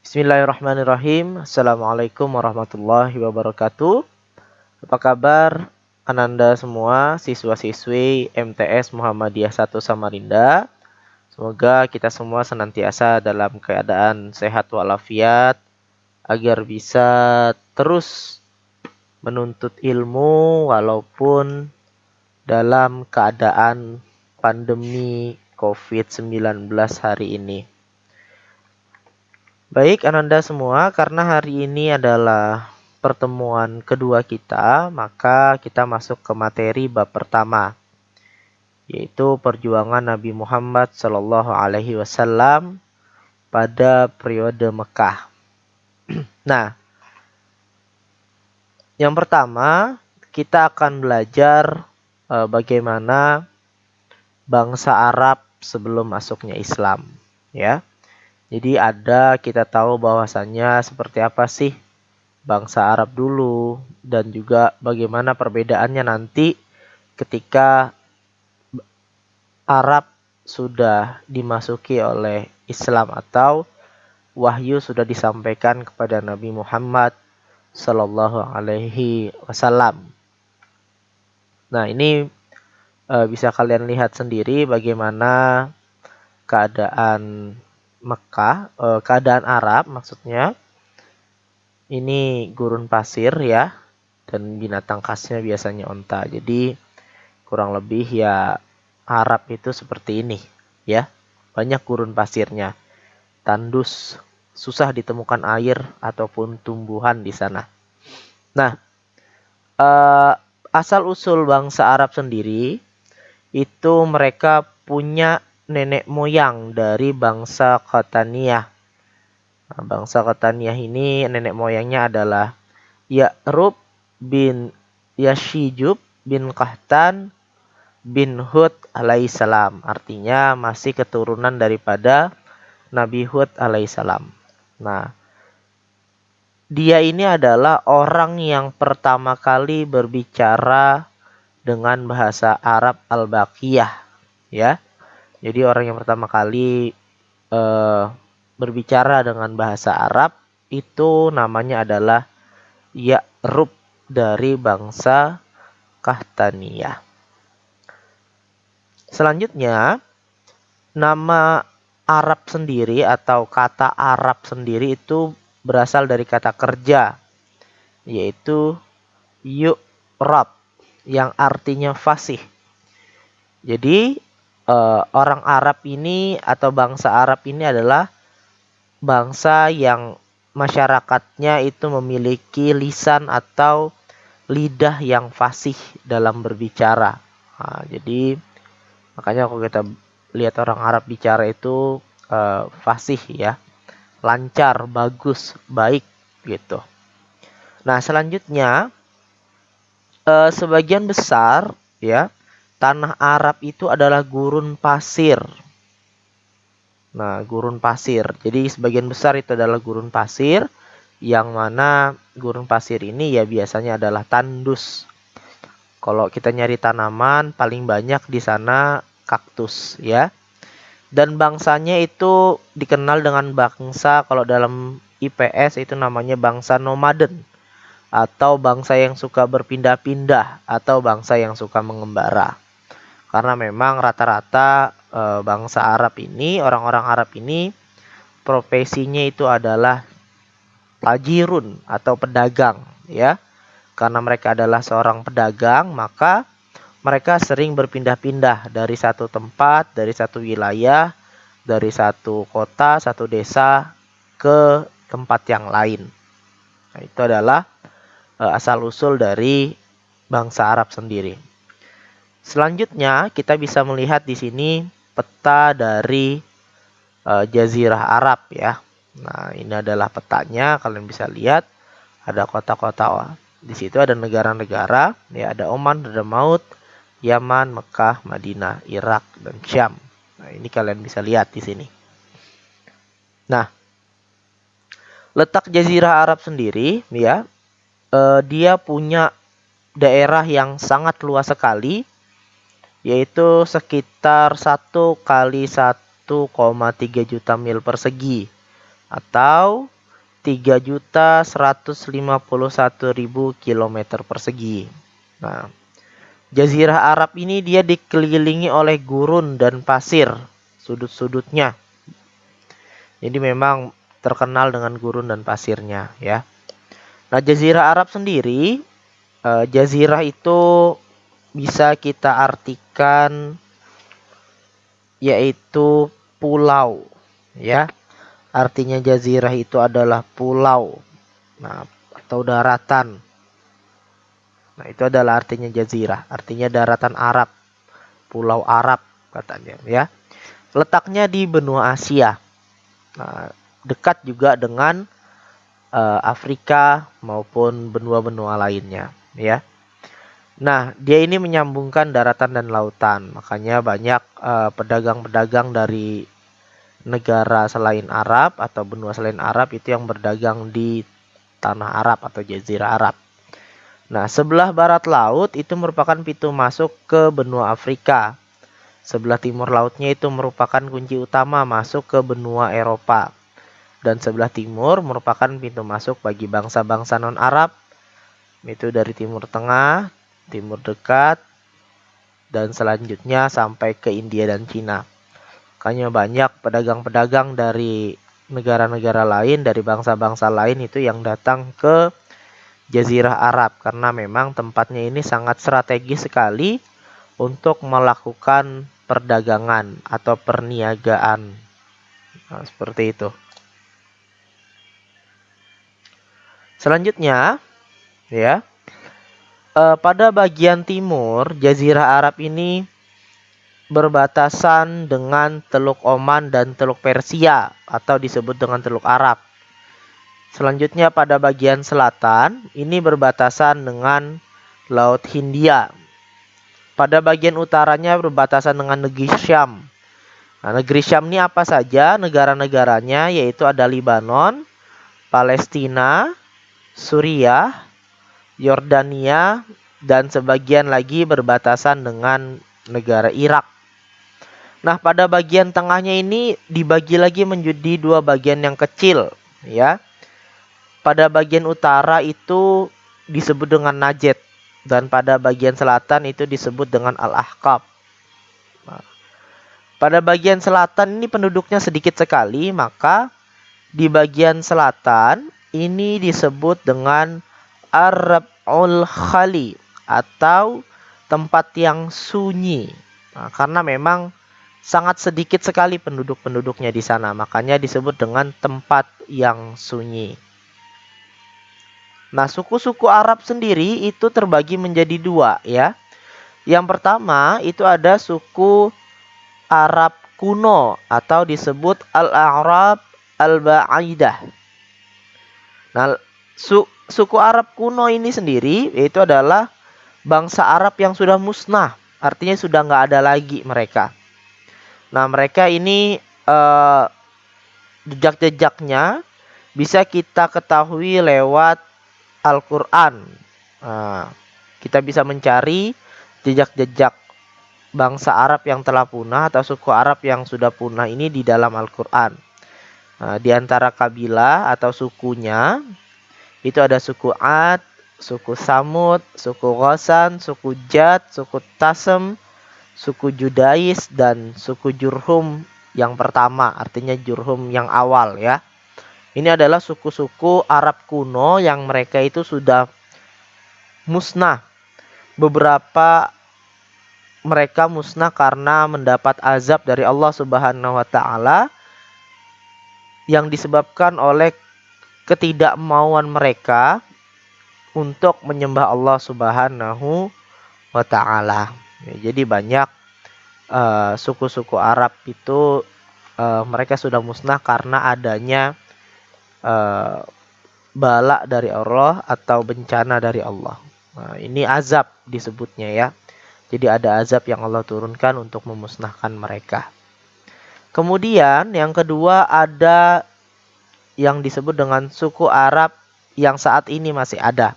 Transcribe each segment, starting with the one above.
Bismillahirrahmanirrahim. Assalamualaikum warahmatullahi wabarakatuh. Apa kabar Ananda semua, siswa-siswi MTS Muhammadiyah 1 Samarinda? Semoga kita semua senantiasa dalam keadaan sehat walafiat agar bisa terus menuntut ilmu walaupun dalam keadaan pandemi COVID-19 hari ini. Baik Ananda semua, karena hari ini adalah pertemuan kedua kita, maka kita masuk ke materi bab pertama, yaitu perjuangan Nabi Muhammad SAW pada periode Mekah. Nah, yang pertama kita akan belajar bagaimana bangsa Arab sebelum masuknya Islam, ya. Jadi kita tahu bahwasannya seperti apa sih bangsa Arab dulu dan juga bagaimana perbedaannya nanti ketika Arab sudah dimasuki oleh Islam atau wahyu sudah disampaikan kepada Nabi Muhammad Sallallahu Alaihi Wasallam. Nah, ini bisa kalian lihat sendiri bagaimana keadaan Mekah, keadaan Arab maksudnya. Ini gurun pasir ya, dan binatang khasnya biasanya onta. Jadi kurang lebih ya Arab itu seperti ini ya. Banyak gurun pasirnya, tandus, susah ditemukan air ataupun tumbuhan di sana. Nah, asal usul bangsa Arab sendiri itu mereka punya nenek moyang dari bangsa Qataniyah. Nah, bangsa Qataniyah ini nenek moyangnya adalah Ya'rub bin Yashijub bin Qahtan bin Hud alaihissalam. Artinya masih keturunan daripada Nabi Hud alaihissalam. Nah, dia ini adalah orang yang pertama kali berbicara dengan bahasa Arab Al-Baqiyah, ya. Jadi orang yang pertama kali berbicara dengan bahasa Arab itu namanya adalah Ya'rub dari bangsa Qahtaniyah. Selanjutnya, nama Arab sendiri atau kata Arab sendiri itu berasal dari kata kerja, yaitu yu'rab, yang artinya fasih. Jadi orang Arab ini atau bangsa Arab ini adalah bangsa yang masyarakatnya itu memiliki lisan atau lidah yang fasih dalam berbicara. Nah, jadi makanya kalau kita lihat orang Arab bicara itu fasih ya, lancar, bagus, baik gitu. Nah, selanjutnya sebagian besar ya tanah Arab itu adalah gurun pasir. Nah, gurun pasir. Jadi sebagian besar itu adalah gurun pasir, yang mana gurun pasir ini ya biasanya adalah tandus. Kalau kita nyari tanaman paling banyak di sana kaktus ya. Dan bangsanya itu dikenal dengan bangsa, kalau dalam IPS itu namanya bangsa nomaden, atau bangsa yang suka berpindah-pindah, atau bangsa yang suka mengembara. Karena memang rata-rata bangsa Arab ini, orang-orang Arab ini profesinya itu adalah tajirun atau pedagang ya. Karena mereka adalah seorang pedagang, maka mereka sering berpindah-pindah dari satu tempat, dari satu wilayah, dari satu kota, satu desa ke tempat yang lain. Nah, itu adalah asal-usul dari bangsa Arab sendiri. Selanjutnya kita bisa melihat di sini peta dari Jazirah Arab ya. Nah, ini adalah petanya, kalian bisa lihat ada kota-kota. Di situ ada negara-negara, ya ada Oman, ada Maut, Yaman, Mekah, Madinah, Irak, dan Syam. Nah, ini kalian bisa lihat di sini. Nah, letak Jazirah Arab sendiri ya, dia punya daerah yang sangat luas sekali, yaitu sekitar 1 kali 1,3 juta mil persegi, atau 3.151.000 kilometer persegi. Nah, Jazirah Arab ini dia dikelilingi oleh gurun dan pasir sudut-sudutnya. Jadi memang terkenal dengan gurun dan pasirnya ya. Nah, Jazirah Arab sendiri, jazirah itu bisa kita artikan yaitu pulau ya. Artinya jazirah itu adalah pulau. Nah, atau daratan. Nah, itu adalah artinya jazirah, artinya daratan Arab, pulau Arab katanya ya. Letaknya di benua Asia. Nah, dekat juga dengan Afrika maupun benua-benua lainnya ya. Nah, dia ini menyambungkan daratan dan lautan. Makanya banyak pedagang-pedagang dari negara selain Arab atau benua selain Arab itu yang berdagang di tanah Arab atau jazirah Arab. Nah, sebelah barat laut itu merupakan pintu masuk ke benua Afrika. Sebelah timur lautnya itu merupakan kunci utama masuk ke benua Eropa. Dan sebelah timur merupakan pintu masuk bagi bangsa-bangsa non-Arab. Itu dari Timur Tengah, Timur Dekat, dan selanjutnya sampai ke India dan Cina. Makanya banyak pedagang-pedagang dari negara-negara lain, dari bangsa-bangsa lain itu yang datang ke Jazirah Arab. Karena memang tempatnya ini sangat strategis sekali untuk melakukan perdagangan atau perniagaan. Nah, seperti itu. Selanjutnya, ya, pada bagian timur Jazirah Arab ini berbatasan dengan Teluk Oman dan Teluk Persia atau disebut dengan Teluk Arab. Selanjutnya pada bagian selatan ini berbatasan dengan Laut Hindia. Pada bagian utaranya berbatasan dengan negeri Syam. Nah, negeri Syam ini apa saja negara-negaranya, yaitu ada Lebanon, Palestina, Suriah, Yordania, dan sebagian lagi berbatasan dengan negara Irak. Nah, pada bagian tengahnya ini dibagi lagi menjadi dua bagian yang kecil, ya. Pada bagian utara itu disebut dengan Najd dan pada bagian selatan itu disebut dengan Al-Ahqaf. Nah, pada bagian selatan ini penduduknya sedikit sekali, maka di bagian selatan ini disebut dengan Ar-Rab'ul Khali atau tempat yang sunyi. Nah, karena memang sangat sedikit sekali penduduk-penduduknya di sana, makanya disebut dengan tempat yang sunyi. Nah, suku-suku Arab sendiri itu terbagi menjadi dua ya. Yang pertama itu ada suku Arab kuno atau disebut Al-A'rab Al-Ba'idah. Nah, suku Arab kuno ini sendiri itu adalah bangsa Arab yang sudah musnah. Artinya sudah nggak ada lagi mereka. Nah, mereka ini jejak-jejaknya bisa kita ketahui lewat Al-Quran. Nah, kita bisa mencari jejak-jejak bangsa Arab yang telah punah atau suku Arab yang sudah punah ini di dalam Al-Quran. Nah, di antara kabilah atau sukunya itu ada suku Ad, suku Samud, suku Ghasan, suku Jad, suku Tasem, suku Judais, dan suku Jurhum yang pertama, artinya Jurhum yang awal ya. Ini adalah suku-suku Arab kuno yang mereka itu sudah musnah. Beberapa mereka musnah karena mendapat azab dari Allah Subhanahu wa taala yang disebabkan oleh ketidakmauan mereka untuk menyembah Allah Subhanahu wa taala. Jadi banyak suku-suku Arab itu mereka sudah musnah karena adanya bala dari Allah atau bencana dari Allah. Nah, ini azab disebutnya ya. Jadi ada azab yang Allah turunkan untuk memusnahkan mereka. Kemudian yang kedua ada yang disebut dengan suku Arab yang saat ini masih ada.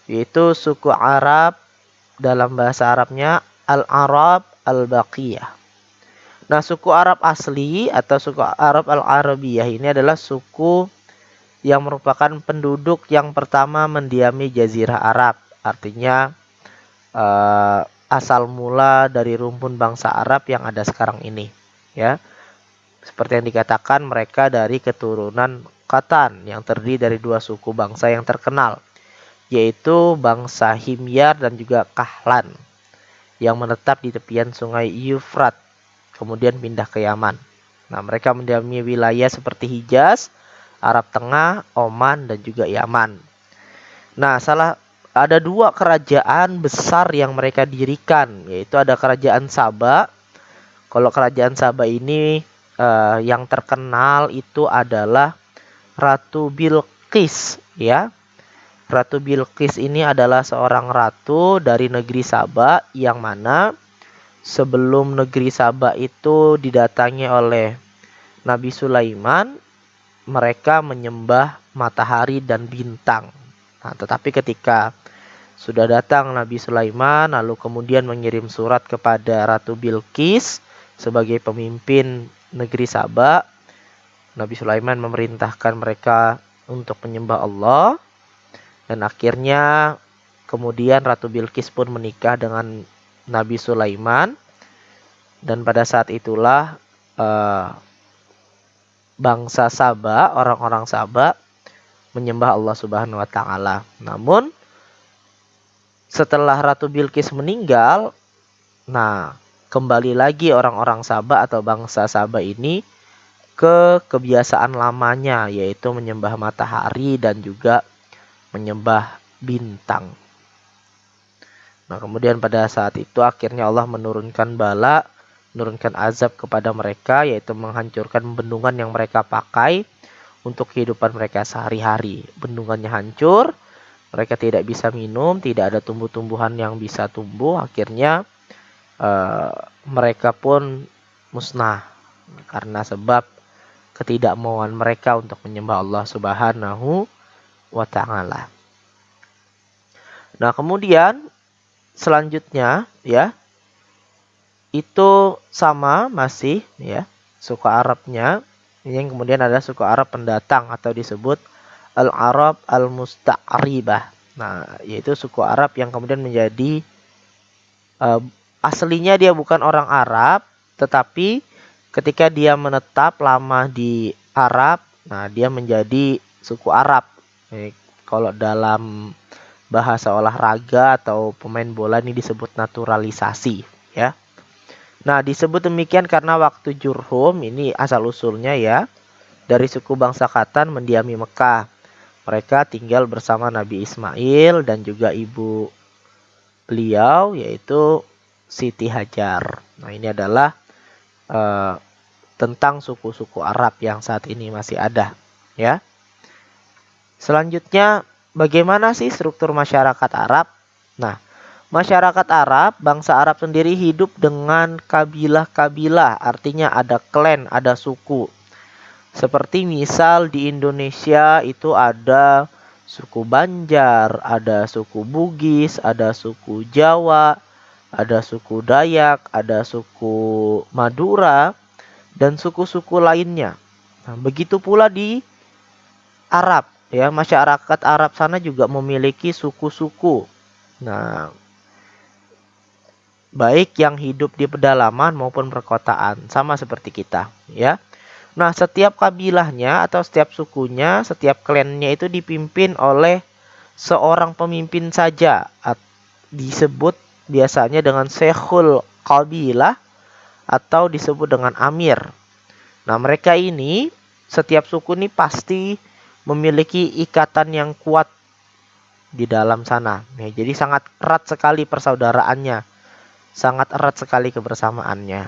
Yaitu suku Arab dalam bahasa Arabnya Al-Arab Al-Baqiyah. Nah, suku Arab asli atau suku Arab Al-Arabiyah ini adalah suku yang merupakan penduduk yang pertama mendiami Jazirah Arab. Artinya asal mula dari rumpun bangsa Arab yang ada sekarang ini, ya. Seperti yang dikatakan, mereka dari keturunan Qatan yang terdiri dari dua suku bangsa yang terkenal, yaitu bangsa Himyar dan juga Kahlan, yang menetap di tepian sungai Yufrat, kemudian pindah ke Yaman. Nah, mereka mendiami wilayah seperti Hijaz, Arab Tengah, Oman, dan juga Yaman. Nah, ada dua kerajaan besar yang mereka dirikan, yaitu ada kerajaan Saba. Kalau kerajaan Saba ini yang terkenal itu adalah Ratu Bilqis, ya. Ratu Bilqis ini adalah seorang ratu dari negeri Saba, yang mana sebelum negeri Saba itu didatangi oleh Nabi Sulaiman, mereka menyembah matahari dan bintang. Nah, tetapi ketika sudah datang Nabi Sulaiman, lalu kemudian mengirim surat kepada Ratu Bilqis sebagai pemimpin negeri Saba, Nabi Sulaiman memerintahkan mereka untuk menyembah Allah. Dan akhirnya kemudian Ratu Bilqis pun menikah dengan Nabi Sulaiman. Dan pada saat itulah bangsa Saba, orang-orang Saba, menyembah Allah Subhanahu wa taala. Namun setelah Ratu Bilqis meninggal, nah, kembali lagi orang-orang Saba atau bangsa Saba ini ke kebiasaan lamanya, yaitu menyembah matahari dan juga menyembah bintang. Nah, kemudian pada saat itu akhirnya Allah menurunkan bala, menurunkan azab kepada mereka, yaitu menghancurkan bendungan yang mereka pakai untuk kehidupan mereka sehari-hari. Bendungannya hancur, mereka tidak bisa minum, tidak ada tumbuh-tumbuhan yang bisa tumbuh. Akhirnya mereka pun musnah karena sebab ketidakmauan mereka untuk menyembah Allah Subhanahu wa taala. Nah, kemudian selanjutnya, ya, itu sama masih, ya, suku Arabnya. Ini yang kemudian ada suku Arab pendatang atau disebut Al-Arab Al-Musta'ribah. Nah, yaitu suku Arab yang kemudian menjadi aslinya dia bukan orang Arab, tetapi ketika dia menetap lama di Arab, nah, dia menjadi suku Arab. Kalau dalam bahasa olahraga atau pemain bola ini disebut naturalisasi, ya. Nah, disebut demikian karena waktu Jurhum, ini asal usulnya, ya, dari suku bangsa Qatan mendiami Mekah. Mereka tinggal bersama Nabi Ismail dan juga ibu beliau, yaitu Siti Hajar. Nah, ini adalah tentang suku-suku Arab yang saat ini masih ada, ya. Selanjutnya, bagaimana sih struktur masyarakat Arab? Nah, masyarakat Arab, bangsa Arab sendiri hidup dengan kabilah-kabilah, artinya ada klan, ada suku. Seperti misal di Indonesia itu ada suku Banjar, ada suku Bugis, ada suku Jawa, ada suku Dayak, ada suku Madura, dan suku-suku lainnya. Nah, begitu pula di Arab, ya, masyarakat Arab sana juga memiliki suku-suku. Nah, baik yang hidup di pedalaman maupun perkotaan, sama seperti kita, ya. Nah, setiap kabilahnya atau setiap sukunya, setiap klannya itu dipimpin oleh seorang pemimpin saja. Disebut biasanya dengan Syekhul Qabilah atau disebut dengan Amir. Nah, mereka ini, setiap suku ini pasti memiliki ikatan yang kuat di dalam sana. Nah, jadi sangat erat sekali persaudaraannya, sangat erat sekali kebersamaannya.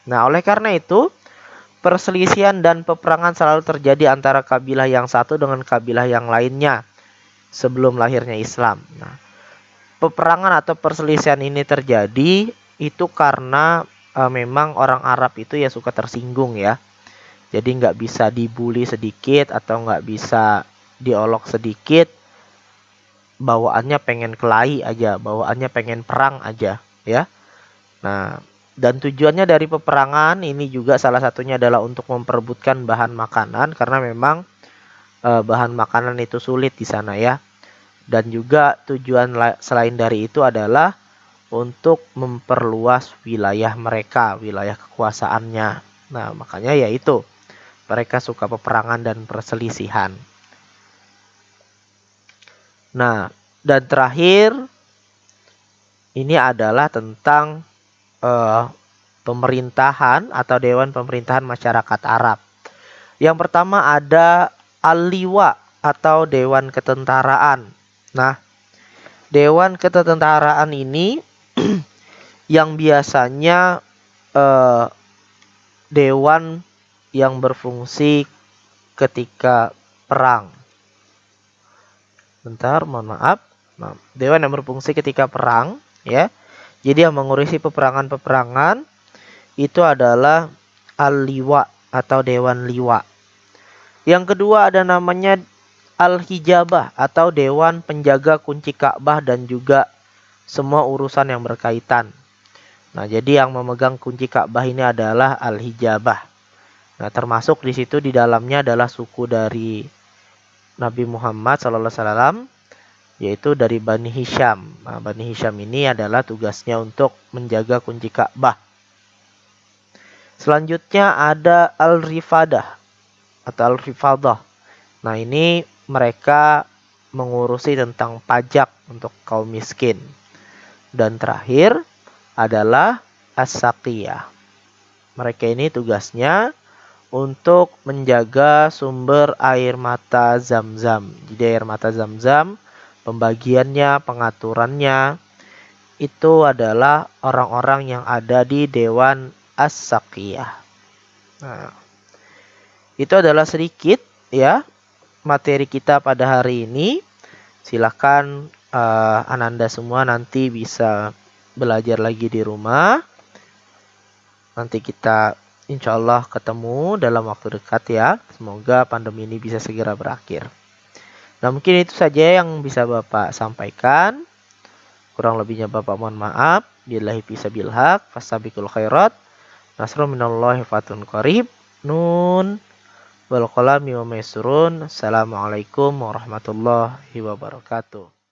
Nah, oleh karena itu, perselisihan dan peperangan selalu terjadi antara kabilah yang satu dengan kabilah yang lainnya sebelum lahirnya Islam. Nah, peperangan atau perselisihan ini terjadi itu karena memang orang Arab itu ya suka tersinggung, ya. Jadi nggak bisa dibully sedikit atau nggak bisa diolok sedikit, bawaannya pengen kelahi aja, bawaannya pengen perang aja, ya. Nah, dan tujuannya dari peperangan ini juga salah satunya adalah untuk memperebutkan bahan makanan, karena memang bahan makanan itu sulit di sana ya. Dan juga tujuan selain dari itu adalah untuk memperluas wilayah mereka, wilayah kekuasaannya. Nah, makanya yaitu mereka suka peperangan dan perselisihan. Nah, dan terakhir ini adalah tentang pemerintahan atau Dewan Pemerintahan Masyarakat Arab. Yang pertama ada Al-Liwa atau Dewan Ketentaraan. Nah, Dewan Ketentaraan ini yang biasanya dewan yang berfungsi ketika perang. Bentar, mohon maaf. Nah, dewan yang berfungsi ketika perang, ya. Jadi yang mengurusi peperangan-peperangan itu adalah Al-Liwa atau Dewan Liwa. Yang kedua ada namanya Al-Hijabah atau Dewan Penjaga Kunci Ka'bah dan juga semua urusan yang berkaitan. Nah, jadi yang memegang kunci Ka'bah ini adalah Al-Hijabah. Nah, termasuk di situ di dalamnya adalah suku dari Nabi Muhammad SAW, yaitu dari Bani Hisham. Nah, Bani Hisham ini adalah tugasnya untuk menjaga kunci Ka'bah. Selanjutnya ada Al-Rifadah atau Al-Rifadah. Nah, ini mereka mengurusi tentang pajak untuk kaum miskin. Dan terakhir adalah As-Saqiyah. Mereka ini tugasnya untuk menjaga sumber air mata Zam-Zam. Jadi air mata Zam-Zam, pembagiannya, pengaturannya, itu adalah orang-orang yang ada di Dewan As-Saqiyah. Nah, itu adalah sedikit ya materi kita pada hari ini. Silakan Ananda semua nanti bisa belajar lagi di rumah. Nanti kita insya Allah ketemu dalam waktu dekat ya. Semoga pandemi ini bisa segera berakhir. Nah, mungkin itu saja yang bisa Bapak sampaikan. Kurang lebihnya Bapak mohon maaf. Billahi fissabil haq, fastabiqul khairat. Nasrul minallahi fatun qarib. Nun wal qalami wa ma yasrun. Assalamualaikum warahmatullahi wabarakatuh.